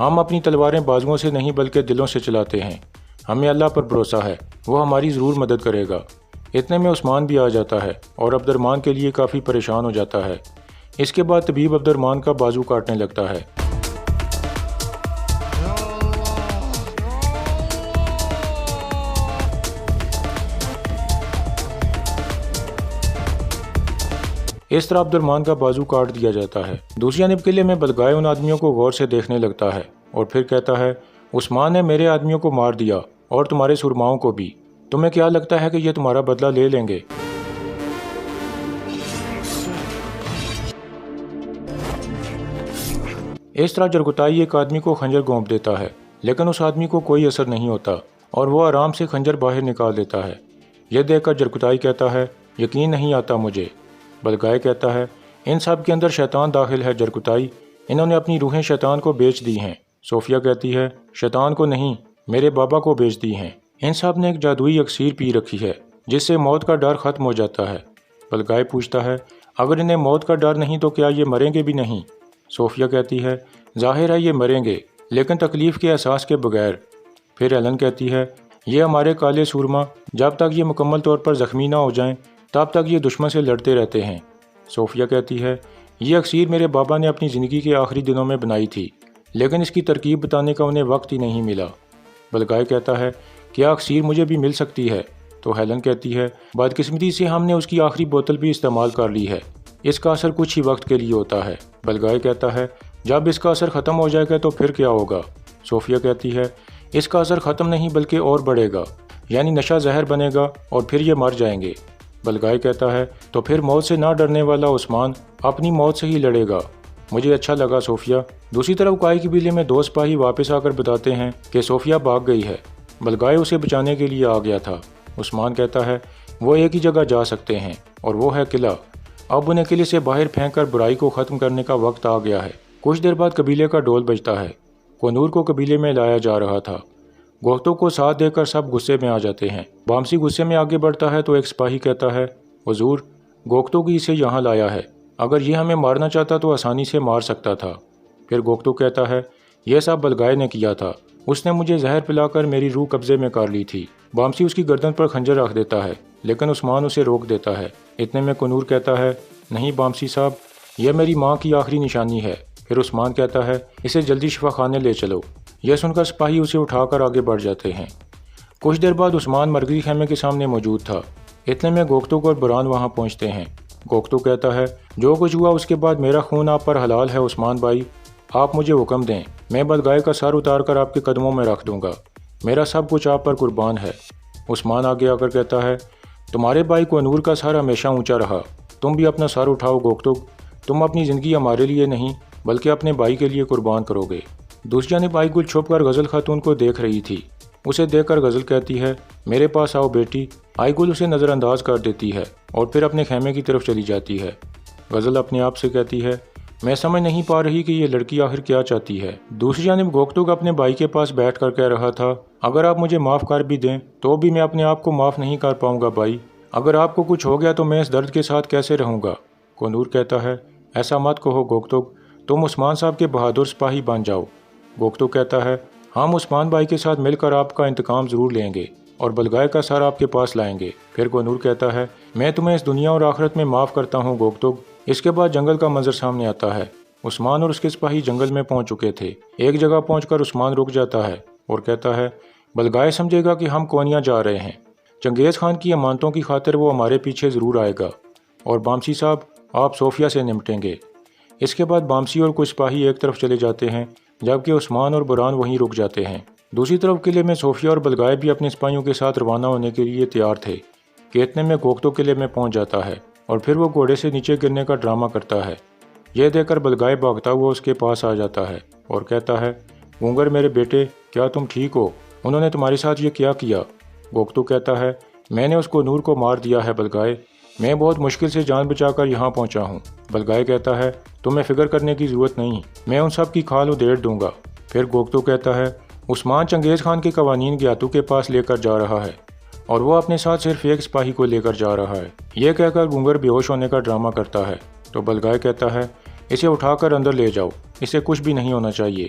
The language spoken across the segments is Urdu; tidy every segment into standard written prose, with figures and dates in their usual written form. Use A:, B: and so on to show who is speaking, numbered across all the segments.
A: ہم اپنی تلواریں بازوؤں سے نہیں بلکہ دلوں سے چلاتے ہیں۔ ہمیں اللہ پر بھروسہ ہے، وہ ہماری ضرور مدد کرے گا۔ اتنے میں عثمان بھی آ جاتا ہے اور عبد الرحمن کے لیے کافی پریشان ہو جاتا ہے۔ اس کے بعد طبیب عبد الرحمن کا بازو کاٹنے لگتا ہے۔ اس طرح عبد الرحمن کا بازو کاٹ دیا جاتا ہے۔ دوسری جانب قلعے میں بلگائے ان آدمیوں کو غور سے دیکھنے لگتا ہے اور پھر کہتا ہے، عثمان نے میرے آدمیوں کو مار دیا اور تمہارے سرماؤں کو بھی۔ تمہیں کیا لگتا ہے کہ یہ تمہارا بدلہ لے لیں گے؟ اس طرح جرگتائی ایک آدمی کو خنجر گھونپ دیتا ہے، لیکن اس آدمی کو کوئی اثر نہیں ہوتا اور وہ آرام سے خنجر باہر نکال دیتا ہے۔ یہ دیکھ کر جرگتائی کہتا ہے، یقین نہیں آتا مجھے۔ بلگائے کہتا ہے، ان سب کے اندر شیطان داخل ہے جرگتائی، انہوں نے اپنی روحیں شیطان کو بیچ دی ہیں۔ صوفیہ کہتی ہے، شیطان کو نہیں، میرے بابا کو بیچ دی ہیں۔ ان سب نے ایک جادوئی اکسیر پی رکھی ہے جس سے موت کا ڈر ختم ہو جاتا ہے۔ بلگائے پوچھتا ہے، اگر انہیں موت کا ڈر نہیں تو کیا یہ مریں گے بھی نہیں؟ صوفیہ کہتی ہے، ظاہر ہے یہ مریں گے، لیکن تکلیف کے احساس کے بغیر۔ پھر ایلن کہتی ہے، یہ ہمارے کالے سورما جب تک یہ مکمل طور پر زخمی نہ ہو جائیں تب تک یہ دشمن سے لڑتے رہتے ہیں۔ صوفیہ کہتی ہے، یہ اکسیر میرے بابا نے اپنی زندگی کے آخری دنوں میں بنائی تھی، لیکن اس کی ترکیب بتانے کا انہیں وقت ہی نہیں ملا۔ بلگائے کہتا ہے، کیا اکسیر مجھے بھی مل سکتی ہے؟ تو ہیلن کہتی ہے، بدقسمتی سے ہم نے اس کی آخری بوتل بھی استعمال کر لی ہے، اس کا اثر کچھ ہی وقت کے لیے ہوتا ہے۔ بلگائے کہتا ہے، جب اس کا اثر ختم ہو جائے گا تو پھر کیا ہوگا؟ صوفیہ کہتی ہے، اس کا اثر ختم نہیں بلکہ اور بڑھے گا، یعنی نشہ زہر بنے گا اور پھر یہ مر جائیں گے۔ بلگائے کہتا ہے، تو پھر موت سے نہ ڈرنے والا عثمان اپنی موت سے ہی لڑے گا۔ مجھے اچھا لگا صوفیہ۔ دوسری طرف کائی قبیلے میں دو سپاہی واپس آ کر بتاتے ہیں کہ صوفیہ بھاگ گئی ہے، بلگائے اسے بچانے کے لیے آ گیا تھا۔ عثمان کہتا ہے، وہ ایک ہی جگہ جا سکتے ہیں اور وہ ہے قلعہ۔ اب انہیں قلعے سے باہر پھینک کر برائی کو ختم کرنے کا وقت آ گیا ہے۔ کچھ دیر بعد قبیلے کا ڈول بجتا ہے۔ کونور کو قبیلے میں لایا جا رہا تھا۔ گوہتوں کو ساتھ دے کر سب غصے میں آ جاتے ہیں۔ بامسی غصے میں آگے بڑھتا ہے تو ایک سپاہی کہتا ہے، حضور، گوگتو کی اسے یہاں لایا ہے، اگر یہ ہمیں مارنا چاہتا تو آسانی سے مار سکتا تھا۔ پھر گوگتو کہتا ہے، یہ سب بلگائے نے کیا تھا، اس نے مجھے زہر پلا کر میری روح قبضے میں کر لی تھی۔ بامسی اس کی گردن پر خنجر رکھ دیتا ہے، لیکن عثمان اسے روک دیتا ہے۔ اتنے میں کونور کہتا ہے، نہیں بامسی صاحب، یہ میری ماں کی آخری نشانی ہے۔ پھر عثمان کہتا ہے، اسے جلدی شفا خانے لے چلو۔ یہ سن کر سپاہی اسے اٹھا کر آگے بڑھ جاتے ہیں۔ کچھ دیر بعد عثمان مرگری خیمے کے سامنے موجود تھا۔ اتنے میں گوگتو اور بران وہاں پہنچتے ہیں۔ گوگتو کہتا ہے، جو کچھ ہوا اس کے بعد میرا خون آپ پر حلال ہے عثمان بھائی، آپ مجھے حکم دیں، میں بلگائے کا سر اتار کر آپ کے قدموں میں رکھ دوں گا، میرا سب کچھ آپ پر قربان ہے۔ عثمان آگے آ کر کہتا ہے، تمہارے بھائی کونور کا سر ہمیشہ اونچا رہا، تم بھی اپنا سر اٹھاؤ گوگتو، تم اپنی زندگی ہمارے لیے نہیں بلکہ اپنے بھائی کے لیے قربان کرو گے۔ دوسری جانب آئی گل چھپ کر غزل خاتون کو دیکھ رہی تھی۔ اسے دیکھ کر غزل کہتی ہے، میرے پاس آؤ بیٹی۔ آئی گل اسے نظر انداز کر دیتی ہے اور پھر اپنے خیمے کی طرف چلی جاتی ہے۔ غزل اپنے آپ سے کہتی ہے، میں سمجھ نہیں پا رہی کہ یہ لڑکی آخر کیا چاہتی ہے۔ دوسری جانب گوگتو اپنے بھائی کے پاس بیٹھ کر کہہ رہا تھا، اگر آپ مجھے معاف کر بھی دیں تو بھی میں اپنے آپ کو معاف نہیں کر پاؤں گا بھائی، اگر آپ کو کچھ ہو گیا تو میں اس درد کے ساتھ کیسے رہوں گا؟ کونور کہتا ہے، ایسا مت کہو گوگتو، تم عثمان صاحب کے بہادر سپاہی بن جاؤ۔ گوگتو کہتا ہے، ہم عثمان بھائی کے ساتھ مل کر آپ کا انتقام ضرور لیں گے اور بلگائے کا سر آپ کے پاس لائیں گے۔ پھر کونور کہتا ہے، میں تمہیں اس دنیا اور آخرت میں معاف کرتا ہوں گوگتو۔ اس کے بعد جنگل کا منظر سامنے آتا ہے۔ عثمان اور اس کے سپاہی جنگل میں پہنچ چکے تھے۔ ایک جگہ پہنچ کر عثمان رک جاتا ہے اور کہتا ہے، بلگائے سمجھے گا کہ ہم کونیا جا رہے ہیں، چنگیز خان کی امانتوں کی خاطر وہ ہمارے پیچھے ضرور آئے گا، اور بامسی صاحب آپ صوفیہ سے نمٹیں گے۔ اس کے بعد بامسی اور کچھ سپاہی ایک طرف چلے جاتے ہیں جبکہ عثمان اور بران وہیں رک جاتے ہیں۔ دوسری طرف قلعے میں صوفیہ اور بلگائے بھی اپنے سپاہیوں کے ساتھ روانہ ہونے کے لیے تیار تھے کہ اتنے میں گوگتو قلعے میں پہنچ جاتا ہے اور پھر وہ گھوڑے سے نیچے گرنے کا ڈرامہ کرتا ہے۔ یہ دیکھ کر بلگائے بھاگتا ہوا اس کے پاس آ جاتا ہے اور کہتا ہے، گونگر میرے بیٹے، کیا تم ٹھیک ہو؟ انہوں نے تمہارے ساتھ یہ کیا کیا؟ گوگتو کہتا ہے، میں نے اس کو نور کو مار دیا ہے بلگائے، میں بہت مشکل سے جان بچا کر یہاں پہنچا ہوں۔ بلگائے کہتا ہے، تمہیں فکر کرنے کی ضرورت نہیں، میں ان سب کی کھال ادھیڑ دوں گا۔ پھر گوگتو کہتا ہے، عثمان چنگیز خان کے قوانین گیاتو کے پاس لے کر جا رہا ہے اور وہ اپنے ساتھ صرف ایک سپاہی کو لے کر جا رہا ہے۔ یہ کہہ کر گونگر بے ہوش ہونے کا ڈرامہ کرتا ہے تو بلگائے کہتا ہے، اسے اٹھا کر اندر لے جاؤ، اسے کچھ بھی نہیں ہونا چاہیے۔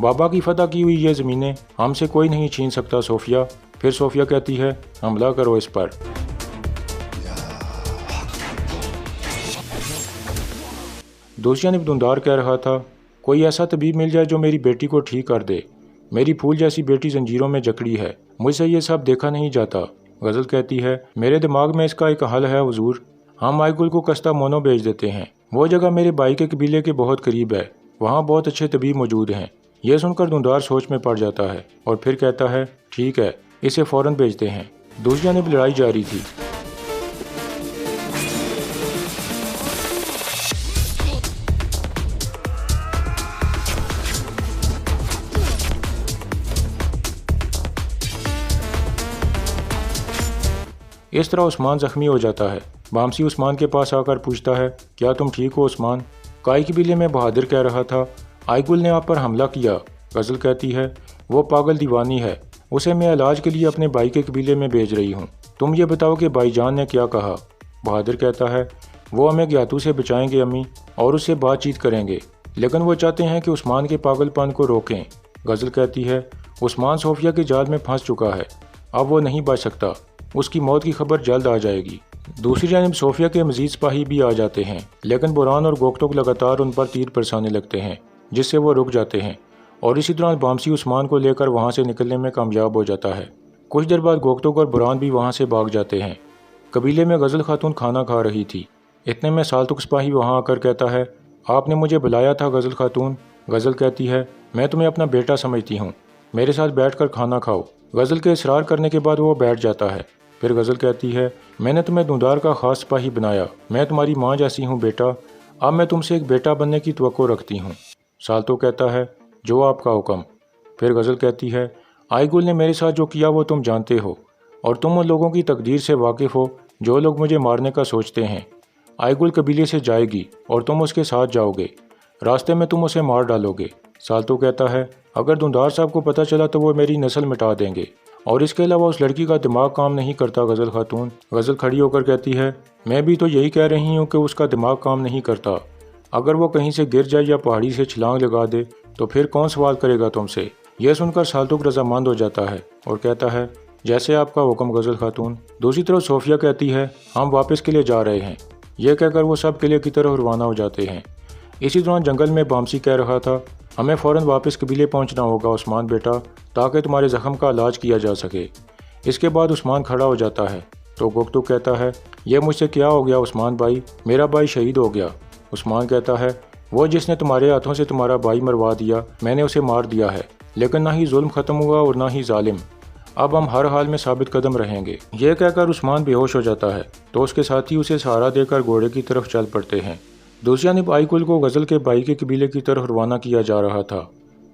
A: بابا کی فتح کی ہوئی یہ زمینیں ہم سے کوئی نہیں چھین سکتا صوفیہ۔ پھر صوفیہ کہتی ہے حملہ کرو اس پر۔ دوسری جانب دھندار کہہ رہا تھا کوئی ایسا طبیب مل جائے جو میری بیٹی کو ٹھیک کر دے، میری پھول جیسی بیٹی زنجیروں میں جکڑی ہے، مجھ سے یہ سب دیکھا نہیں جاتا۔ غزل کہتی ہے میرے دماغ میں اس کا ایک حل ہے حضور، ہم آئی گل کو کستہ مونو بھیج دیتے ہیں، وہ جگہ میرے بھائی کے قبیلے کے بہت قریب ہے، وہاں بہت اچھے طبیب موجود ہیں۔ یہ سن کر دھندار سوچ میں پڑ جاتا ہے اور پھر کہتا ہے ٹھیک ہے، اسے فوراً بھیجتے ہیں۔ دوسری جانب لڑائی جاری تھی۔ اس طرح عثمان زخمی ہو جاتا ہے۔ بامسی عثمان کے پاس آ کر پوچھتا ہے کیا تم ٹھیک ہو عثمان؟ کائی قبیلے میں بہادر کہہ رہا تھا آئی گل نے آپ پر حملہ کیا۔ غزل کہتی ہے وہ پاگل دیوانی ہے، اسے میں علاج کے لیے اپنے بھائی کے قبیلے میں بھیج رہی ہوں، تم یہ بتاؤ کہ بھائی جان نے کیا کہا؟ بہادر کہتا ہے وہ ہمیں گیاتو سے بچائیں گے امی، اور اس سے بات چیت کریں گے، لیکن وہ چاہتے ہیں کہ عثمان کے پاگل پن کو روکیں۔ غزل کہتی ہے عثمان صوفیہ کے جال میں پھنس چکا ہے، اب وہ نہیں بچ سکتا، اس کی موت کی خبر جلد آ جائے گی۔ دوسری جانب صوفیہ کے مزید سپاہی بھی آ جاتے ہیں، لیکن بوران اور گوکٹوک لگاتار ان پر تیر برسانے لگتے ہیں جس سے وہ رک جاتے ہیں، اور اسی دوران بامسی عثمان کو لے کر وہاں سے نکلنے میں کامیاب ہو جاتا ہے۔ کچھ دیر بعد گوکٹوک اور بوران بھی وہاں سے بھاگ جاتے ہیں۔ قبیلے میں غزل خاتون کھانا کھا رہی تھی، اتنے میں سالتک سپاہی وہاں آ کر کہتا ہے آپ نے مجھے بلایا تھا غزل خاتون؟ غزل کہتی ہے میں تمہیں اپنا بیٹا سمجھتی ہوں، میرے ساتھ بیٹھ کر کھانا کھاؤ۔ غزل کے اصرار کرنے کے بعد وہ بیٹھ جاتا ہے۔ پھر غزل کہتی ہے میں نے تمہیں دھندار کا خاص سپاہی بنایا، میں تمہاری ماں جیسی ہوں بیٹا، اب میں تم سے ایک بیٹا بننے کی توقع رکھتی ہوں۔ سالتو کہتا ہے جو آپ کا حکم۔ پھر غزل کہتی ہے آئی گل نے میرے ساتھ جو کیا وہ تم جانتے ہو، اور تم ان لوگوں کی تقدیر سے واقف ہو جو لوگ مجھے مارنے کا سوچتے ہیں۔ آئی گل قبیلے سے جائے گی اور تم اس کے ساتھ جاؤ گے، راستے میں تم اسے مار ڈالو گے۔ سالتو کہتا ہے اگر دھندار صاحب کو پتہ چلا تو وہ میری نسل مٹا دیں گے، اور اس کے علاوہ اس لڑکی کا دماغ کام نہیں کرتا غزل خاتون۔ غزل کھڑی ہو کر کہتی ہے میں بھی تو یہی کہہ رہی ہوں کہ اس کا دماغ کام نہیں کرتا، اگر وہ کہیں سے گر جائے یا پہاڑی سے چھلانگ لگا دے تو پھر کون سوال کرے گا تم سے؟ یہ سن کر سالتک رضامند ہو جاتا ہے اور کہتا ہے جیسے آپ کا حکم غزل خاتون۔ دوسری طرف صوفیہ کہتی ہے ہم واپس قلعے جا رہے ہیں۔ یہ کہہ کر وہ سب قلعے کی طرف روانہ ہو جاتے ہیں۔ اسی دوران جنگل میں بامسی کہہ رہا تھا ہمیں فوراً واپس قبیلے پہنچنا ہوگا عثمان بیٹا، تاکہ تمہارے زخم کا علاج کیا جا سکے۔ اس کے بعد عثمان کھڑا ہو جاتا ہے تو گوکٹو کہتا ہے یہ مجھ سے کیا ہو گیا عثمان بھائی، میرا بھائی شہید ہو گیا۔ عثمان کہتا ہے وہ جس نے تمہارے ہاتھوں سے تمہارا بھائی مروا دیا میں نے اسے مار دیا ہے، لیکن نہ ہی ظلم ختم ہوا اور نہ ہی ظالم، اب ہم ہر حال میں ثابت قدم رہیں گے۔ یہ کہہ کر عثمان بے ہوش ہو جاتا ہے تو اس کے ساتھی اسے سہارا دے کر گھوڑے کی طرف چل پڑتے ہیں۔ دوسری جانب آئی گل کو غزل کے بھائی کے قبیلے کی طرف روانہ کیا جا رہا تھا۔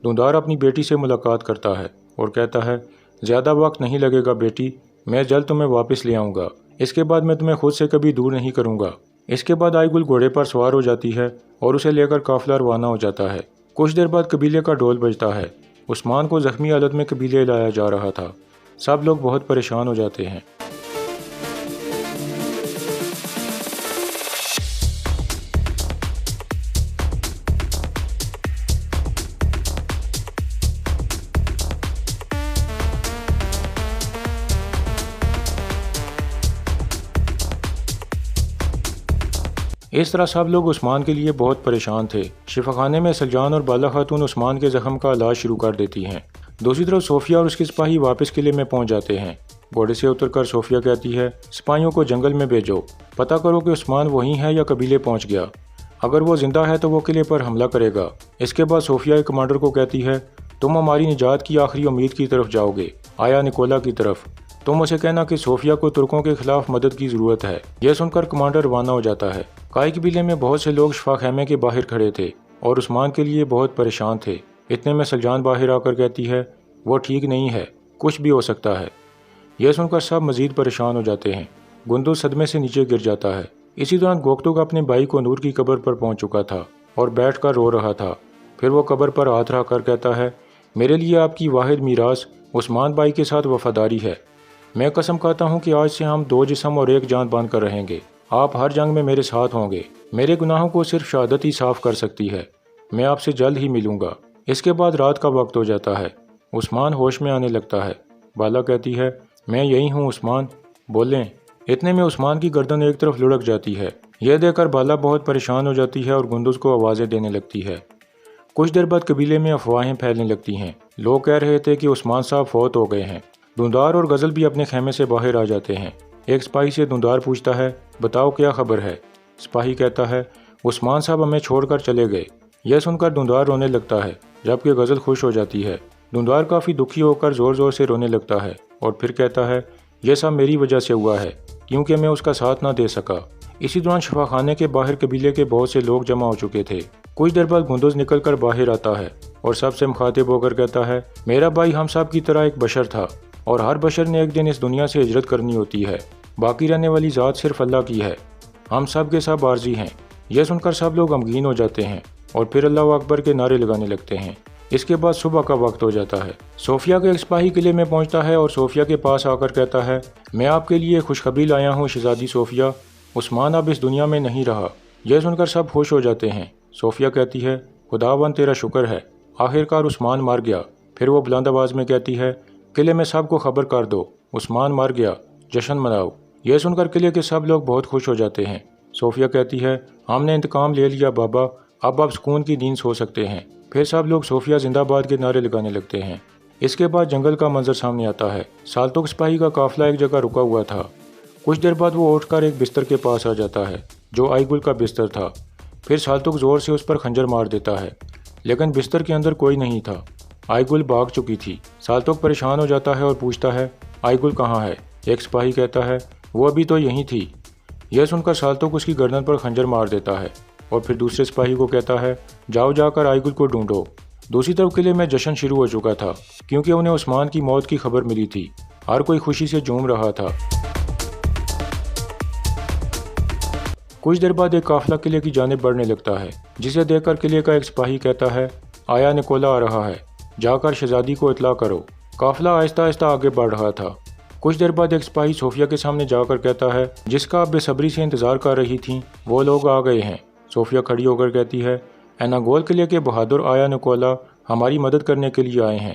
A: دھندار اپنی بیٹی سے ملاقات کرتا ہے اور کہتا ہے زیادہ وقت نہیں لگے گا بیٹی، میں جلد تمہیں واپس لے آؤں گا، اس کے بعد میں تمہیں خود سے کبھی دور نہیں کروں گا۔ اس کے بعد آئی گل گھوڑے پر سوار ہو جاتی ہے اور اسے لے کر قافلہ روانہ ہو جاتا ہے۔ کچھ دیر بعد قبیلے کا ڈھول بجتا ہے، عثمان کو زخمی حالت میں قبیلے لایا جا رہا تھا۔ سب لوگ بہت پریشان ہو جاتے ہیں۔ اس طرح سب لوگ عثمان کے لیے بہت پریشان تھے۔ شفا خانے میں سلجان اور بالا خاتون عثمان کے زخم کا علاج شروع کر دیتی ہیں۔ دوسری طرف صوفیہ اور اس کے سپاہی واپس قلعے میں پہنچ جاتے ہیں۔ گھوڑے سے اتر کر صوفیہ کہتی ہے سپاہیوں کو جنگل میں بھیجو، پتہ کرو کہ عثمان وہیں ہے یا قبیلے پہنچ گیا، اگر وہ زندہ ہے تو وہ قلعے پر حملہ کرے گا۔ اس کے بعد صوفیہ ایک کمانڈر کو کہتی ہے تم ہماری نجات کی آخری امید کی طرف جاؤ گے، آیا نکولا کی طرف، تم اسے کہنا کہ صوفیہ کو ترکوں کے خلاف مدد کی ضرورت ہے۔ یہ سن کر کمانڈر روانہ ہو جاتا ہے۔ کائی قبیلے میں بہت سے لوگ شفا خیمے کے باہر کھڑے تھے اور عثمان کے لیے بہت پریشان تھے۔ اتنے میں سلجان باہر آ کر کہتی ہے وہ ٹھیک نہیں ہے، کچھ بھی ہو سکتا ہے۔ یہ سن کر سب مزید پریشان ہو جاتے ہیں۔ گندو صدمے سے نیچے گر جاتا ہے۔ اسی دوران گوکٹوک اپنے بھائی کو نور کی قبر پر پہنچ چکا تھا اور بیٹھ کر رو رہا تھا۔ پھر وہ قبر پر ہاتھ رکھ کر کہتا ہے میرے لیے آپ کی واحد میراث عثمان بھائی کے ساتھ وفاداری ہے، میں قسم کھاتا ہوں کہ آج سے ہم دو جسم اور ایک جان بن کر رہیں گے، آپ ہر جنگ میں میرے ساتھ ہوں گے، میرے گناہوں کو صرف شہادت ہی صاف کر سکتی ہے، میں آپ سے جلد ہی ملوں گا۔ اس کے بعد رات کا وقت ہو جاتا ہے۔ عثمان ہوش میں آنے لگتا ہے۔ بالا کہتی ہے میں یہی ہوں عثمان، بولیں۔ اتنے میں عثمان کی گردن ایک طرف لڑک جاتی ہے۔ یہ دیکھ کر بالا بہت پریشان ہو جاتی ہے اور گندوز کو آوازیں دینے لگتی ہے۔ کچھ دیر بعد قبیلے میں افواہیں پھیلنے لگتی ہیں۔ لوگ کہہ رہے تھے کہ عثمان صاحب فوت ہو گئے ہیں۔ دھندار اور غزل بھی اپنے خیمے سے باہر آ جاتے ہیں۔ ایک سپاہی سے دھندار پوچھتا ہے بتاؤ کیا خبر ہے؟ سپاہی کہتا ہے عثمان صاحب ہمیں چھوڑ کر چلے گئے۔ یہ سن کر دھندار رونے لگتا ہے جبکہ غزل خوش ہو جاتی ہے۔ دھندار کافی دکھی ہو کر زور زور سے رونے لگتا ہے اور پھر کہتا ہے یہ سب میری وجہ سے ہوا ہے کیونکہ میں اس کا ساتھ نہ دے سکا۔ اسی دوران شفا خانے کے باہر قبیلے کے بہت سے لوگ جمع ہو چکے تھے۔ کچھ دیر بعد گندوز نکل کر باہر آتا ہے اور سب سے مخاطب ہو کر کہتا ہے میرا بھائی ہم سب کی طرح ایک بشر تھا اور ہر بشر نے ایک دن اس دنیا سے ہجرت کرنی ہوتی ہے۔ باقی رہنے والی ذات صرف اللہ کی ہے۔ ہم سب کے سب عارضی ہیں۔ یہ سن کر سب لوگ غمگین ہو جاتے ہیں اور پھر اللہ اکبر کے نعرے لگانے لگتے ہیں۔ اس کے بعد صبح کا وقت ہو جاتا ہے۔ صوفیہ کے ایک سپاہی قلعے میں پہنچتا ہے اور صوفیہ کے پاس آ کر کہتا ہے میں آپ کے لیے خوشخبری لایا ہوں شہزادی صوفیہ، عثمان اب اس دنیا میں نہیں رہا۔ یہ سن کر سب خوش ہو جاتے ہیں۔ صوفیہ کہتی ہے خداوند تیرا شکر ہے، آخر کار عثمان مر گیا۔ پھر وہ بلند آواز میں کہتی ہے قلعے میں سب کو خبر کر دو عثمان مر گیا، جشن مناؤ۔ یہ سن کر قلعے کے سب لوگ بہت خوش ہو جاتے ہیں۔ صوفیہ کہتی ہے ہم نے انتقام لے لیا بابا، اب آپ سکون کی نیند سو سکتے ہیں۔ پھر سب لوگ صوفیہ زندہ باد کے نعرے لگانے لگتے ہیں۔ اس کے بعد جنگل کا منظر سامنے آتا ہے۔ سالتوک سپاہی کا قافلہ ایک جگہ رکا ہوا تھا۔ کچھ دیر بعد وہ اٹھ کر ایک بستر کے پاس آ جاتا ہے جو آئی گل کا بستر تھا۔ پھر سالتوک زور سے اس پر خنجر مار دیتا ہے لیکن بستر کے اندر کوئی نہیں تھا۔ آئی گل بھاگ چکی تھی۔ سالتوک پریشان ہو جاتا ہے اور پوچھتا ہے آئی گل کہاں ہے؟ ایک سپاہی کہتا ہے وہ ابھی تو یہیں تھی۔ یہ سن کر سالتوک اس کی گردن پر خنجر مار دیتا ہے اور پھر دوسرے سپاہی کو کہتا ہے جاؤ جا کر آئی گل کو ڈھونڈو۔ دوسری طرف قلعے میں جشن شروع ہو چکا تھا کیونکہ انہیں عثمان کی موت کی خبر ملی تھی۔ ہر کوئی خوشی سے جھوم رہا تھا۔ کچھ دیر بعد ایک قافلہ قلعے کی جانب بڑھنے لگتا ہے جسے دیکھ کر قلعے کا ایک سپاہی کہتا ہے آیا نکولا آ رہا ہے، جا کر شہزادی کو اطلاع کرو۔ قافلہ آہستہ آہستہ آگے بڑھ رہا تھا۔ کچھ دیر بعد ایک سپاہی صوفیہ کے سامنے جا کر کہتا ہے جس کا آپ بے صبری سے انتظار کر رہی تھیں وہ لوگ آ گئے ہیں۔ صوفیہ کھڑی ہو کر کہتی ہے ایناگول قلعے کے بہادر آیا نکولا ہماری مدد کرنے کے لیے آئے ہیں۔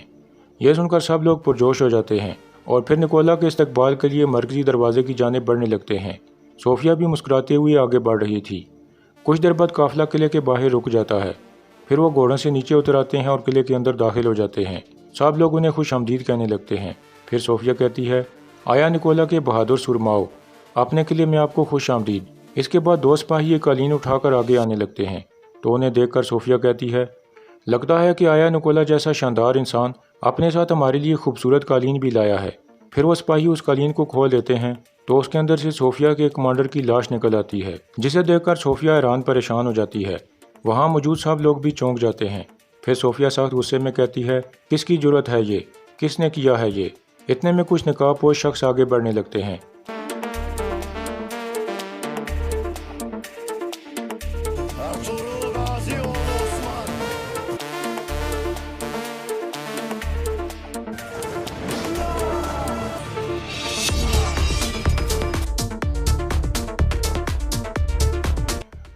A: یہ سن کر سب لوگ پرجوش ہو جاتے ہیں اور پھر نکولا کے استقبال کے لیے مرکزی دروازے کی جانب بڑھنے لگتے ہیں۔ صوفیہ بھی مسکراتے ہوئے آگے بڑھ رہی تھی۔ کچھ دیر بعد قافلہ قلعے کے باہر رک جاتا ہے۔ پھر وہ گھوڑوں سے نیچے اتر آتے ہیں اور قلعے کے اندر داخل ہو جاتے ہیں۔ سب لوگ انہیں خوش آمدید کہنے لگتے ہیں۔ پھر صوفیہ کہتی ہے آیا نکولا کے بہادر سرماؤ، اپنے قلعے میں آپ کو خوش آمدید۔ اس کے بعد دو سپاہی ایک قالین اٹھا کر آگے آنے لگتے ہیں تو انہیں دیکھ کر صوفیہ کہتی ہے لگتا ہے کہ آیا نکولا جیسا شاندار انسان اپنے ساتھ ہمارے لیے خوبصورت قالین بھی لایا ہے۔ پھر وہ سپاہی اس قالین کو کھول دیتے ہیں تو اس کے اندر سے صوفیہ کے کمانڈر کی لاش نکل آتی ہے جسے دیکھ کر صوفیہ حیران پریشان ہو جاتی ہے۔ وہاں موجود سب لوگ بھی چونک جاتے ہیں۔ پھر صوفیہ سخت غصے میں کہتی ہے کس کی جرت ہے یہ؟ کس نے کیا ہے یہ؟ اتنے میں کچھ نقاب پوش شخص آگے بڑھنے لگتے ہیں۔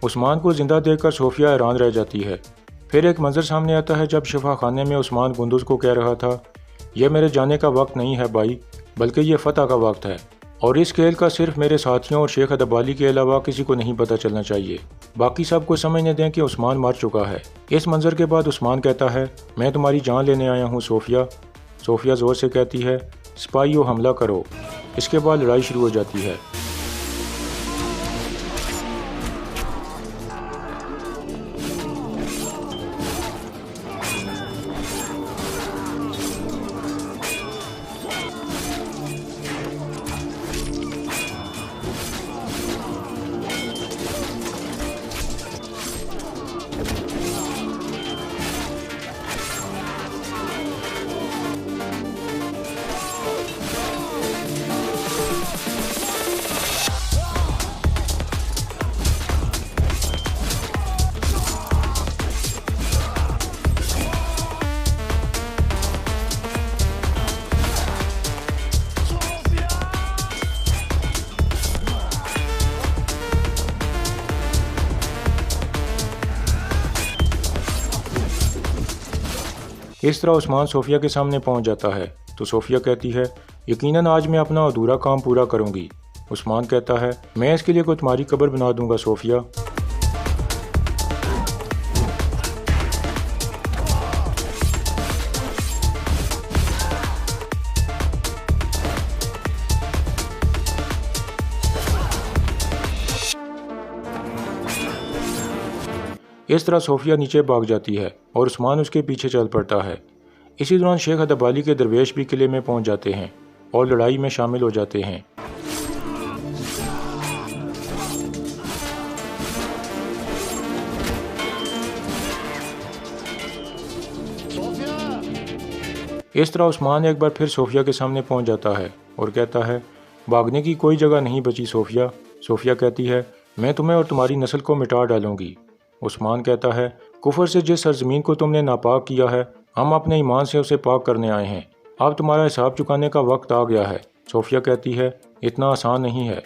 A: عثمان کو زندہ دیکھ کر صوفیہ حیران رہ جاتی ہے۔ پھر ایک منظر سامنے آتا ہے جب شفا خانے میں عثمان گندوز کو کہہ رہا تھا یہ میرے جانے کا وقت نہیں ہے بھائی، بلکہ یہ فتح کا وقت ہے، اور اس کھیل کا صرف میرے ساتھیوں اور شیخ ادبالی کے علاوہ کسی کو نہیں پتہ چلنا چاہیے۔ باقی سب کو سمجھنے دیں کہ عثمان مر چکا ہے۔ اس منظر کے بعد عثمان کہتا ہے میں تمہاری جان لینے آیا ہوں صوفیہ۔ صوفیہ زور سے کہتی ہے سپاہیوں حملہ کرو۔ اس کے بعد لڑائی شروع ہو جاتی ہے۔ اس طرح عثمان صوفیہ کے سامنے پہنچ جاتا ہے تو صوفیہ کہتی ہے یقیناً آج میں اپنا ادھورا کام پورا کروں گی۔ عثمان کہتا ہے میں اس کے لیے کوئی تمہاری قبر بنا دوں گا صوفیہ۔ اس طرح صوفیہ نیچے بھاگ جاتی ہے اور عثمان اس کے پیچھے چل پڑتا ہے۔ اسی دوران شیخ ادبالی کے درویش بھی قلعے میں پہنچ جاتے ہیں اور لڑائی میں شامل ہو جاتے ہیں۔ اس طرح عثمان ایک بار پھر صوفیہ کے سامنے پہنچ جاتا ہے اور کہتا ہے بھاگنے کی کوئی جگہ نہیں بچی صوفیہ۔ صوفیہ کہتی ہے میں تمہیں اور تمہاری نسل کو مٹا ڈالوں گی۔ عثمان کہتا ہے کفر سے جس سرزمین کو تم نے ناپاک کیا ہے ہم اپنے ایمان سے اسے پاک کرنے آئے ہیں، اب تمہارا حساب چکانے کا وقت آ گیا ہے۔ صوفیہ کہتی ہے اتنا آسان نہیں ہے۔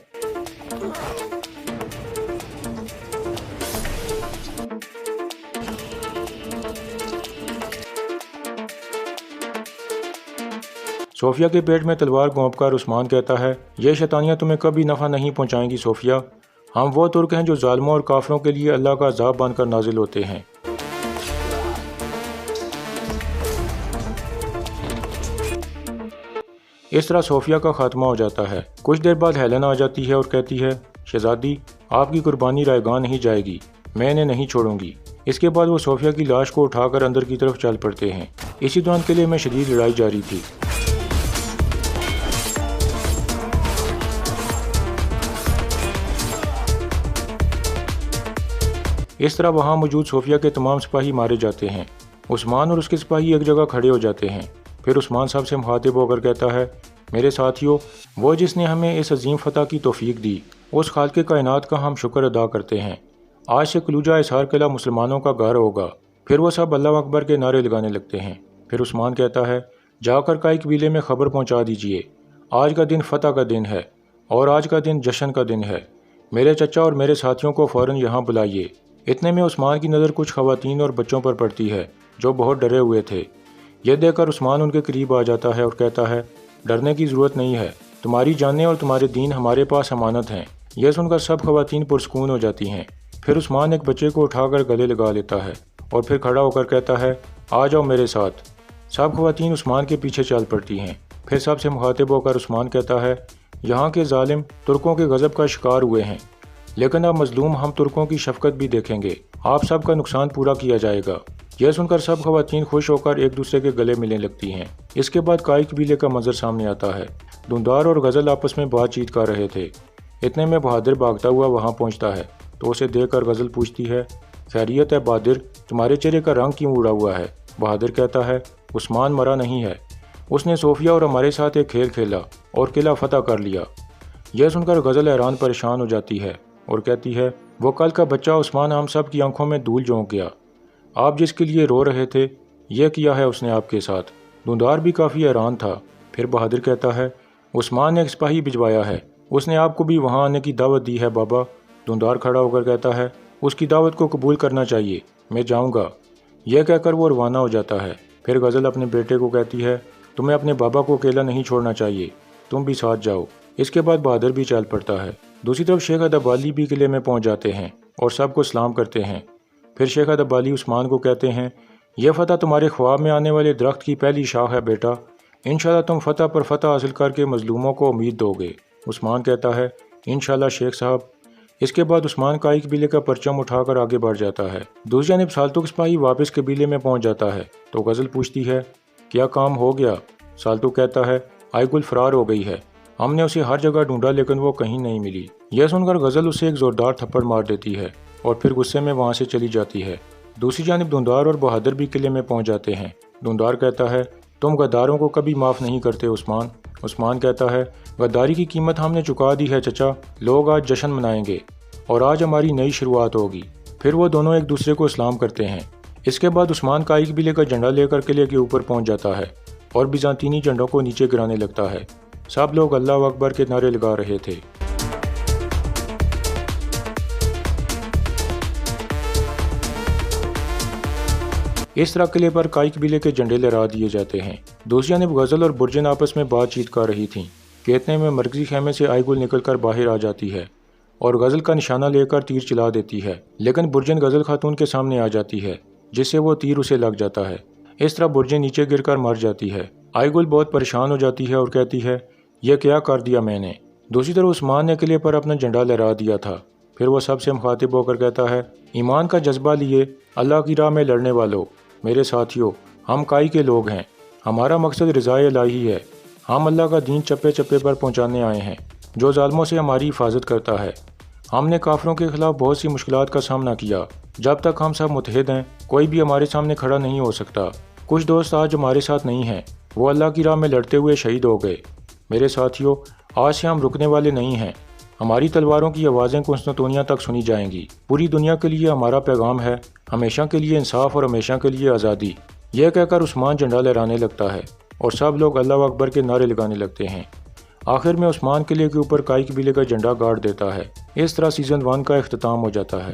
A: صوفیہ کے پیٹ میں تلوار گھونپ کر عثمان کہتا ہے یہ شیطانیاں تمہیں کبھی نفع نہیں پہنچائیں گی صوفیہ، ہم وہ ترک ہیں جو ظالموں اور کافروں کے لیے اللہ کا عذاب بن کر نازل ہوتے ہیں۔ اس طرح صوفیہ کا خاتمہ ہو جاتا ہے۔ کچھ دیر بعد ہیلن آ جاتی ہے اور کہتی ہے شہزادی آپ کی قربانی رائے گاں نہیں جائے گی، میں انہیں نہیں چھوڑوں گی۔ اس کے بعد وہ صوفیہ کی لاش کو اٹھا کر اندر کی طرف چل پڑتے ہیں۔ اسی دوران قلعے میں شدید لڑائی جاری تھی۔ اس طرح وہاں موجود صوفیہ کے تمام سپاہی مارے جاتے ہیں۔ عثمان اور اس کے سپاہی ایک جگہ کھڑے ہو جاتے ہیں۔ پھر عثمان صاحب سے مخاطب ہو کر کہتا ہے میرے ساتھیوں، وہ جس نے ہمیں اس عظیم فتح کی توفیق دی اس خالق کائنات کا ہم شکر ادا کرتے ہیں۔ آج سے کلوجہ اسحار قلعہ مسلمانوں کا گھر ہوگا۔ پھر وہ سب اللہ اکبر کے نعرے لگانے لگتے ہیں۔ پھر عثمان کہتا ہے جا کر کائی قبیلے میں خبر پہنچا دیجئے، آج کا دن فتح کا دن ہے اور آج کا دن جشن کا دن ہے، میرے چچا اور میرے ساتھیوں کو فوراً یہاں بلائیے۔ اتنے میں عثمان کی نظر کچھ خواتین اور بچوں پر پڑتی ہے جو بہت ڈرے ہوئے تھے۔ یہ دیکھ کر عثمان ان کے قریب آ جاتا ہے اور کہتا ہے ڈرنے کی ضرورت نہیں ہے، تمہاری جانیں اور تمہارے دین ہمارے پاس امانت ہیں۔ یہ سن کر سب خواتین پرسکون ہو جاتی ہیں۔ پھر عثمان ایک بچے کو اٹھا کر گلے لگا لیتا ہے اور پھر کھڑا ہو کر کہتا ہے آ جاؤ میرے ساتھ۔ سب خواتین عثمان کے پیچھے چل پڑتی ہیں۔ پھر سب سے مخاطب ہو کر عثمان کہتا ہے یہاں کے ظالم ترکوں کے غضب کا شکار ہوئے ہیں، لیکن اب مظلوم ہم ترکوں کی شفقت بھی دیکھیں گے، آپ سب کا نقصان پورا کیا جائے گا۔ یہ سن کر سب خواتین خوش ہو کر ایک دوسرے کے گلے ملنے لگتی ہیں۔ اس کے بعد کائی قبیلے کا منظر سامنے آتا ہے۔ دھندار اور غزل آپس میں بات چیت کر رہے تھے۔ اتنے میں بہادر بھاگتا ہوا وہاں پہنچتا ہے تو اسے دیکھ کر غزل پوچھتی ہے خیریت ہے بہادر، تمہارے چہرے کا رنگ کیوں اڑا ہوا ہے؟ بہادر کہتا ہے عثمان مرا نہیں ہے، اس نے صوفیہ اور ہمارے ساتھ ایک کھیل کھیلا اور قلعہ فتح کر لیا۔ یہ سن کر غزل حیران پریشان ہو جاتی ہے اور کہتی ہے وہ کل کا بچہ عثمان ہم سب کی آنکھوں میں دھول جھونک گیا، آپ جس کے لیے رو رہے تھے یہ کیا ہے اس نے آپ کے ساتھ۔ دھندار بھی کافی حیران تھا۔ پھر بہادر کہتا ہے عثمان نے ایک سپاہی بھجوایا ہے، اس نے آپ کو بھی وہاں آنے کی دعوت دی ہے بابا۔ دھندار کھڑا ہو کر کہتا ہے اس کی دعوت کو قبول کرنا چاہیے، میں جاؤں گا۔ یہ کہہ کر وہ روانہ ہو جاتا ہے۔ پھر غزل اپنے بیٹے کو کہتی ہے تمہیں اپنے بابا کو اکیلا نہیں چھوڑنا چاہیے، تم بھی ساتھ جاؤ۔ اس کے بعد بہادر بھی چل پڑتا ہے۔ دوسری طرف شیخ ادبالی بھی قلعے میں پہنچ جاتے ہیں اور سب کو سلام کرتے ہیں۔ پھر شیخ ادبالی عثمان کو کہتے ہیں یہ فتح تمہارے خواب میں آنے والے درخت کی پہلی شاخ ہے بیٹا، انشاءاللہ تم فتح پر فتح حاصل کر کے مظلوموں کو امید دو گے۔ عثمان کہتا ہے انشاءاللہ شیخ صاحب۔ اس کے بعد عثمان کائی قبیلے کا پرچم اٹھا کر آگے بڑھ جاتا ہے۔ دوسری جانب سالتوک سپاہی واپس قبیلے میں پہنچ جاتا ہے تو غزل پوچھتی ہے کیا کام ہو گیا؟ سالتوک کہتا ہے آئی گل فرار ہو گئی ہے، ہم نے اسے ہر جگہ ڈھونڈا لیکن وہ کہیں نہیں ملی۔ یہ سن کر غزل اسے ایک زوردار تھپڑ مار دیتی ہے اور پھر غصے میں وہاں سے چلی جاتی ہے۔ دوسری جانب دھندار اور بہادر بھی قلعے میں پہنچ جاتے ہیں۔ دھندار کہتا ہے تم غداروں کو کبھی معاف نہیں کرتے عثمان۔ عثمان کہتا ہے غداری کی قیمت ہم نے چکا دی ہے چچا، لوگ آج جشن منائیں گے اور آج ہماری نئی شروعات ہوگی۔ پھر وہ دونوں ایک دوسرے کو سلام کرتے ہیں۔ اس کے بعد عثمان کائی قبیلے کا جھنڈا لے کر قلعے کے اوپر پہنچ جاتا ہے اور بیزانتینی جھنڈوں کو نیچے گرانے لگتا ہے۔ سب لوگ اللہ اکبر کے نعرے لگا رہے تھے۔ اس طرح قلعے پر کائی قبیلے کے جھنڈے لہرا دیے جاتے ہیں۔ دوسری جانب غزل اور برجن آپس میں بات چیت کر رہی تھیں کہ اتنے میں مرکزی خیمے سے آئی گل نکل کر باہر آ جاتی ہے اور غزل کا نشانہ لے کر تیر چلا دیتی ہے، لیکن برجن غزل خاتون کے سامنے آ جاتی ہے جس سے وہ تیر اسے لگ جاتا ہے۔ اس طرح برجن نیچے گر کر مر جاتی ہے۔ آئی گل بہت پریشان ہو جاتی ہے اور کہتی ہے یہ کیا کر دیا میں نے۔ دوسری طرف عثمان نے قلعے پر اپنا جھنڈا لہرا دیا تھا۔ پھر وہ سب سے مخاطب ہو کر کہتا ہے ایمان کا جذبہ لیے اللہ کی راہ میں لڑنے والوں، میرے ساتھیوں، ہم کائی کے لوگ ہیں، ہمارا مقصد رضائے الہی ہے، ہم اللہ کا دین چپے چپے پر پہنچانے آئے ہیں جو ظالموں سے ہماری حفاظت کرتا ہے۔ ہم نے کافروں کے خلاف بہت سی مشکلات کا سامنا کیا، جب تک ہم سب متحد ہیں کوئی بھی ہمارے سامنے کھڑا نہیں ہو سکتا۔ کچھ دوست آج ہمارے ساتھ نہیں ہیں، وہ اللہ کی راہ میں لڑتے ہوئے شہید ہو گئے۔ میرے ساتھیوں، آج سے ہم رکنے والے نہیں ہیں، ہماری تلواروں کی آوازیں قسطنطنیہ تک سنی جائیں گی۔ پوری دنیا کے لیے ہمارا پیغام ہے، ہمیشہ کے لیے انصاف اور ہمیشہ کے لیے آزادی۔ یہ کہہ کر عثمان جھنڈا لہرانے لگتا ہے اور سب لوگ اللہ اکبر کے نعرے لگانے لگتے ہیں۔ آخر میں عثمان قلعے کے اوپر کائی قبیلے کا جھنڈا گاڑ دیتا ہے۔ اس طرح سیزن 1 کا اختتام ہو جاتا ہے۔